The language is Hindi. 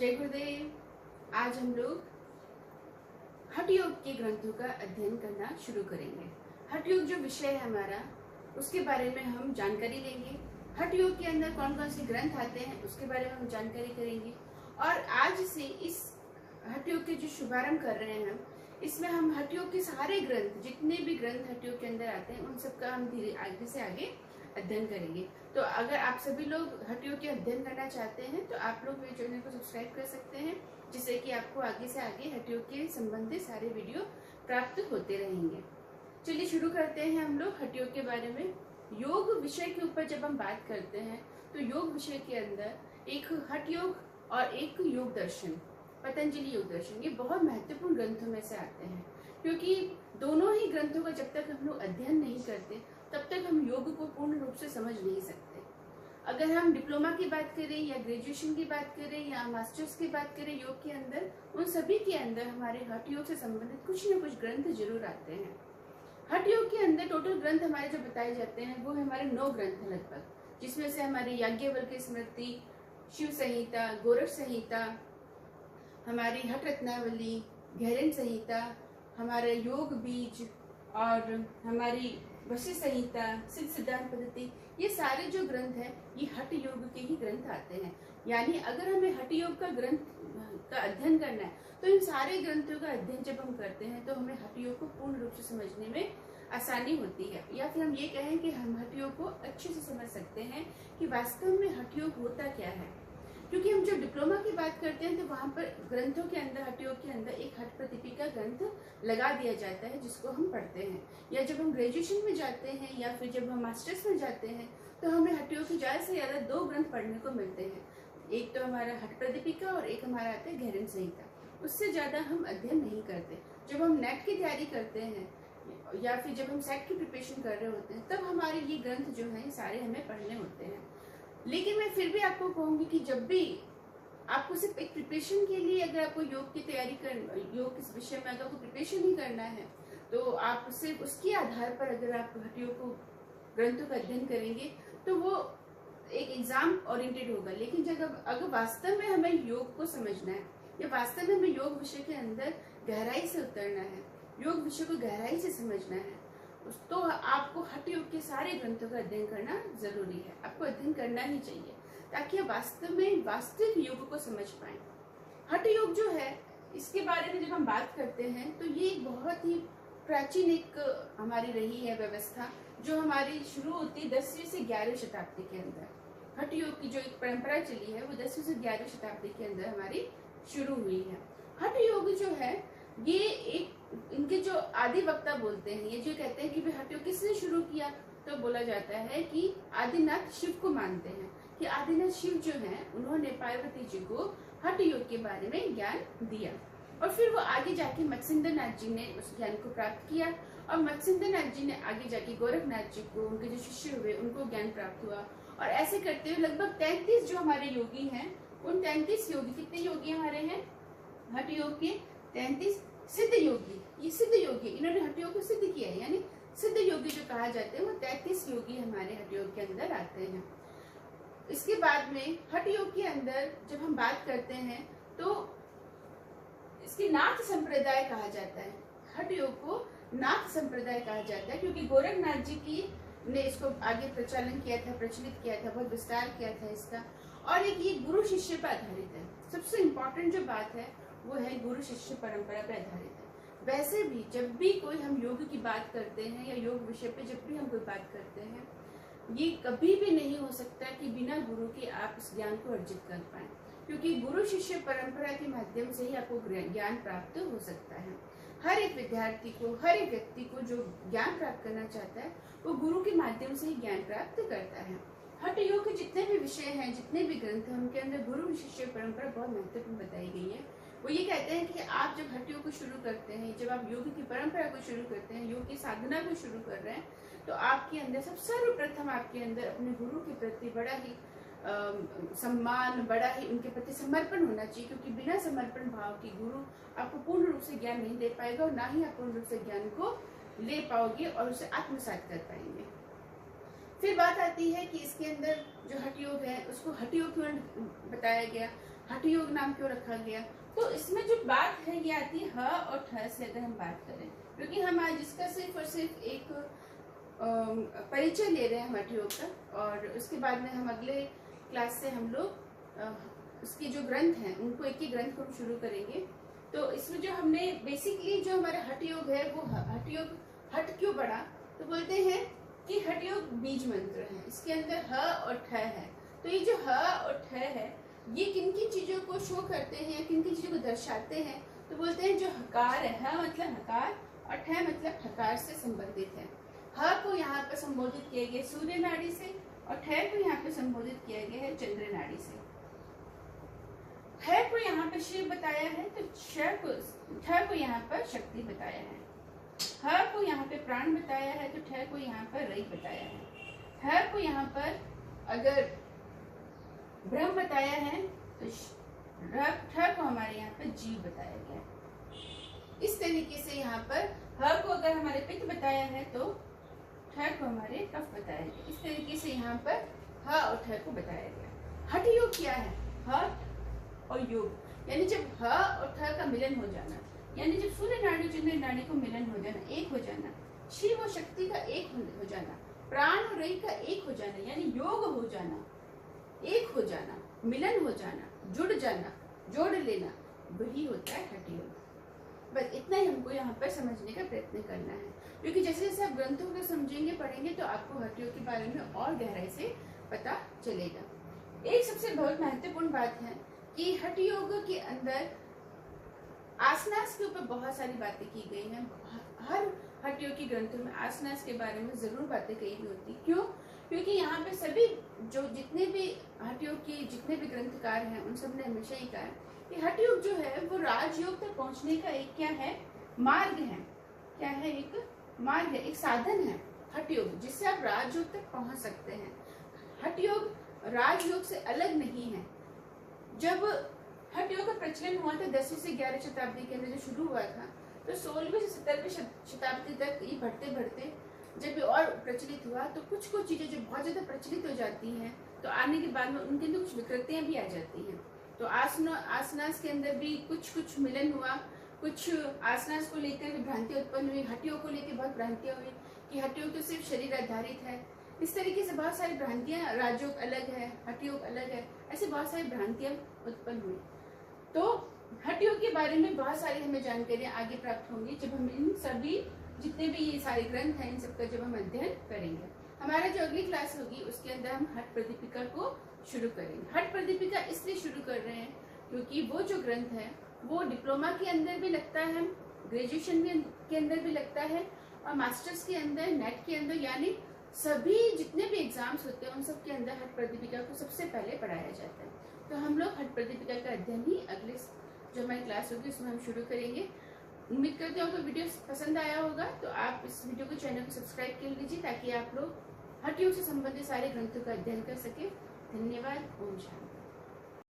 जय गुरुदेव। आज हम लोग हठ योग के ग्रंथों का अध्ययन करना शुरू करेंगे। हठ योग जो विषय है हमारा, उसके बारे में हम जानकारी लेंगे। हठ योग के अंदर कौन कौन से ग्रंथ आते हैं उसके बारे में हम जानकारी करेंगे। और आज से इस हठ योग के जो शुभारंभ कर रहे हैं इसमें हम हठ योग के सारे ग्रंथ, जितने भी ग्रंथ हठ योग के अंदर आते हैं, उन सबका हम धीरे आगे से आगे अध्ययन करेंगे। तो अगर आप सभी लोग हठ योग के अध्ययन करना चाहते हैं तो आप लोग मेरे चैनल को सब्सक्राइब कर सकते हैं, जिससे कि आपको आगे से आगे हठ योग के संबंधित सारे वीडियो प्राप्त होते रहेंगे। चलिए शुरू करते हैं हम लोग हठ योग के बारे में। योग विषय के ऊपर जब हम बात करते हैं तो योग विषय के अंदर एक हठ योग और एक योग दर्शन, पतंजलि योग दर्शन, ये बहुत महत्वपूर्ण ग्रंथों में से आते हैं, क्योंकि दोनों ही ग्रंथों का जब तक हम लोग अध्ययन नहीं करते तब तक हम योग को पूर्ण रूप से समझ नहीं सकते। अगर हम डिप्लोमा की बात करें या ग्रेजुएशन की बात करें या मास्टर्स की बात करें योग के अंदर, उन सभी के अंदर हमारे हठ योग से संबंधित कुछ न कुछ ग्रंथ जरूर आते हैं। हठ योग के अंदर टोटल ग्रंथ हमारे जो बताए जाते हैं वो हमारे 9 ग्रंथ हैं लगभग, जिसमें से हमारी याज्ञवल्क्य स्मृति, शिव संहिता, गोरख संहिता, हमारी हठ रत्नावली, गहरेन संहिता, हमारे योग बीज और हमारी वशिष्ठ संहिता, सिद्ध सिद्धांत पद्धति, ये सारे जो ग्रंथ हैं ये हठ योग के ही ग्रंथ आते हैं। यानी अगर हमें हठ योग का ग्रंथ का अध्ययन करना है तो इन सारे ग्रंथों का अध्ययन जब हम करते हैं तो हमें हठ योग को पूर्ण रूप से समझने में आसानी होती है, या फिर हम ये कहें कि हम हठ योग को अच्छे से समझ सकते हैं कि वास्तव में हठ योग होता क्या है। क्योंकि हम जब डिप्लोमा की बात करते हैं तो वहाँ पर ग्रंथों के अंदर, हठ योग के अंदर एक हठ प्रतिपिका ग्रंथ लगा दिया जाता है जिसको हम पढ़ते हैं। या जब हम ग्रेजुएशन में जाते हैं या फिर जब हम मास्टर्स में जाते हैं तो हमें हठ योग के ज़्यादा से ज़्यादा 2 ग्रंथ पढ़ने को मिलते हैं। एक तो हमारा हठ प्रतिपिका और एक हमारा आता है गहरेन संहिता। उससे ज़्यादा हम अध्ययन नहीं करते। जब हम नेट की तैयारी करते हैं या फिर जब हम सेट की प्रिपरेशन कर रहे होते हैं तब हमारे ये ग्रंथ जो हैं सारे हमें पढ़ने होते हैं। लेकिन मैं फिर भी आपको कहूंगी कि जब भी आपको सिर्फ एक प्रिपरेशन के लिए, अगर आपको योग की तैयारी योग किस विषय में अगर आपको प्रिपरेशन ही करना है तो आप सिर्फ उसके आधार पर अगर आप हठ योग को ग्रंथों का अध्ययन करेंगे तो वो एक एग्जाम ओरिएंटेड होगा। लेकिन जब अगर वास्तव में हमें योग को समझना है या वास्तव में हमें योग विषय के अंदर गहराई से उतरना है, योग विषय को गहराई से समझना है, तो आपको हठ योग के सारे ग्रंथों का अध्ययन करना जरूरी है। आपको अध्ययन करना ही चाहिए ताकि आप वास्तव में वास्तविक योग को समझ पाए। हठ योग जो है इसके बारे में जब हम बात करते हैं तो ये एक बहुत ही प्राचीन एक हमारी रही है व्यवस्था, जो हमारी शुरू होती है 10वीं से 11वीं शताब्दी के अंदर। हठ योग की जो एक परंपरा चली है वो 10वीं से 11वीं शताब्दी के अंदर हमारी शुरू हुई है। हठ योग जो है ये एक, इनके जो आदि वक्ता बोलते हैं, ये जो कहते हैं कि वे हठ योग किसने शुरू किया, तो बोला जाता है कि आदिनाथ शिव को मानते हैं कि आदिनाथ शिव जो हैं उन्होंने पार्वती जी को हठ योग के बारे में ज्ञान दिया। और फिर वो आगे जाके मत्स्येंद्र नाथ जी ने उस ज्ञान को प्राप्त किया और मत्स्येंद्र नाथ जी ने आगे जाके गोरखनाथ जी को, उनके जो शिष्य हुए, उनको ज्ञान प्राप्त हुआ। और ऐसे करते हुए लगभग 33 जो हमारे योगी हैं, उन 33 योगी, कितने योगी हमारे हैं हठ योग के? 33 सिद्ध योगी। ये सिद्ध योगी, इन्होंने हठ योग को सिद्ध किया है, यानी सिद्ध योगी जो कहा जाते हैं वो 33 योगी हमारे हठ योग के अंदर आते हैं। इसके बाद में हठ योग के अंदर जब हम बात करते हैं तो इसके नाथ संप्रदाय कहा जाता है। हठ योग को नाथ संप्रदाय कहा जाता है क्योंकि गोरखनाथ जी की ने इसको आगे प्रचलन किया था, प्रचलित किया था, बहुत विस्तार किया था इसका। और एक ये गुरु शिष्य पर आधारित है। सबसे इम्पोर्टेंट जो बात है वो है गुरु शिष्य परंपरा पर आधारित है। वैसे भी जब भी कोई हम योग की बात करते हैं या योग विषय पे जब भी हम कोई बात करते हैं, ये कभी भी नहीं हो सकता कि बिना गुरु के आप इस ज्ञान को अर्जित कर पाए, क्योंकि गुरु शिष्य परंपरा के माध्यम से ही आपको ज्ञान प्राप्त हो सकता है। हर एक विद्यार्थी को, हर एक व्यक्ति को जो ज्ञान प्राप्त करना चाहता है वो गुरु के माध्यम से ही ज्ञान प्राप्त करता है। हठ योग के जितने भी विषय हैं, जितने भी ग्रंथ हैं, उनके अंदर गुरु शिष्य परंपरा बहुत महत्वपूर्ण बताई गई है। वो ये कहते हैं कि आप जब हठ योग को शुरू करते हैं, जब आप योग की परंपरा को शुरू करते हैं, योग की साधना को शुरू कर रहे हैं, तो आपके अंदर सब सर्वप्रथम आपके अंदर अपने गुरु के प्रति बड़ा ही सम्मान, बड़ा ही उनके प्रति समर्पण होना चाहिए, क्योंकि बिना समर्पण भाव के गुरु आपको पूर्ण रूप से ज्ञान नहीं दे पाएगा और ना ही आप पूर्ण रूप से ज्ञान को ले पाओगे और उसे आत्मसात कर पाएंगे। फिर बात आती है कि इसके अंदर जो हठ योग है उसको हठ योग क्यों बताया गया। हठ योग नाम क्यों रखा गया? तो इसमें जो बात है ये आती है ह और ठ से अगर हम बात करें, क्योंकि हम आज इसका सिर्फ और सिर्फ एक परिचय ले रहे हैं हठ योग का, और उसके बाद में हम अगले क्लास से हम लोग उसके जो ग्रंथ हैं उनको एक ही ग्रंथ को हम शुरू करेंगे। तो इसमें जो हमने बेसिकली जो हमारा हठ योग है वो हठ योग, हठ क्यों पढ़ा? तो बोलते हैं कि हठ योग बीज मंत्र है, इसके अंदर ह और ठ है। तो ये जो ह और ठ है ये किन किन चीजों को शो करते हैं, किन किन चीजों को दर्शाते हैं? तो बोलते हैं जो हकार है, ह मतलब हकार और ठ मतलब ठकार से संबंधित है। ह को यहाँ पर संबोधित किया गया सूर्य नाड़ी से और ठ को यहाँ पे संबोधित किया गया है चंद्र नाड़ी से। ठ को यहाँ पर शिव बताया है, तो ठ को यहाँ पर शक्ति बताया है। ह को यहाँ पे प्राण बताया है, तो ठ को यहाँ पर रई बताया है। ह को यहाँ पर अगर ब्रह्म बताया है, तो ठ को हमारे यहाँ पर जीव बताया गया है। इस तरीके से यहाँ पर ह को अगर हमारे पित्त बताया है, तो ठ को हमारे कफ बताया गया। इस तरीके से यहाँ पर ह और ठ को बताया गया। हठ योग क्या है? हठ और योग, यानी जब ह और ठ का मिलन हो जाना, यानी जब सूर्य नाड़ी चंद्र नाड़ी को मिलन हो जाना, एक हो जाना, शिव और शक्ति का एक हो जाना, प्राण और रई का एक हो जाना, यानी योग हो जाना, एक हो जाना, मिलन हो जाना, जुड़ जाना, जोड़ लेना, वही होता है हठ योग। बस इतना ही हमको यहाँ पर समझने का प्रयत्न करना है, क्योंकि जैसे जैसे आप ग्रंथों को समझेंगे पढ़ेंगे तो आपको हठ योग के बारे में और गहराई से पता चलेगा। एक सबसे बहुत महत्वपूर्ण बात है कि हठ योग के अंदर आसनास के ऊपर बहुत सारी बातें की गई हैं। हर हठ योग के ग्रंथों में आसनास के बारे में जरूर बातें कही गई होती। क्यों? क्योंकि यहाँ पे सभी जो जितने भी हठ योग के जितने भी ग्रंथकार हैं उन सब ने हमेशा ही कहा है कि हठ योग जो है वो राजयोग तक पहुंचने का एक क्या है? मार्ग है। क्या है? एक मार्ग है, एक साधन है हठ योग, जिससे आप राजयोग तक पहुंच सकते हैं। हठ योग राजयोग से अलग नहीं है। जब हठ योग का प्रचलन हुआ था 10वीं से 11वीं शताब्दी के अंदर जो शुरू हुआ था, तो 16वीं से 17वीं शताब्दी तक ये बढ़ते बढ़ते जब ये और प्रचलित हुआ, तो कुछ कुछ चीजें जो बहुत ज्यादा प्रचलित हो जाती हैं, तो आने के बाद में उनके अंदर कुछ विकृतियां भी आ जाती हैं। तो आसनास के अंदर भी कुछ मिलन हुआ, कुछ आसनास को लेकर भी भ्रांति उत्पन्न हुई, हठ योग को लेकर बहुत भ्रांतियां हुई कि हठ योग तो सिर्फ शरीर आधारित है। इस तरीके से बहुत सारी भ्रांतियां, राजयोग अलग है, हठ योग अलग है, ऐसे बहुत सारी भ्रांतियां उत्पन्न हुई। तो हठ योग के बारे में बहुत सारी हमें जानकारियां आगे प्राप्त होंगी जब हम इन सभी जितने भी ये सारे ग्रंथ हैं इन सबका जब हम अध्ययन करेंगे। हमारा जो अगली क्लास होगी उसके अंदर हम हठ प्रदीपिका को शुरू करेंगे। हठ प्रदीपिका इसलिए शुरू कर रहे हैं क्योंकि वो जो ग्रंथ है वो डिप्लोमा के अंदर भी लगता है, ग्रेजुएशन के अंदर भी लगता है, और मास्टर्स के अंदर, नेट के अंदर, यानी सभी जितने भी एग्जाम्स होते हैं उन सब के अंदर हठ प्रदीपिका को सबसे पहले पढ़ाया जाता है। तो हम लोग हठ प्रदीपिका का अध्ययन ही अगले जो हमारी क्लास होगी उसमें हम शुरू करेंगे। उम्मीद करते हो आपको वीडियो पसंद आया होगा, तो आप इस वीडियो को, चैनल को सब्सक्राइब कर लीजिए ताकि आप लोग हठ योग से संबंधित सारे ग्रंथों का अध्ययन कर सके। धन्यवाद। ओम शांति।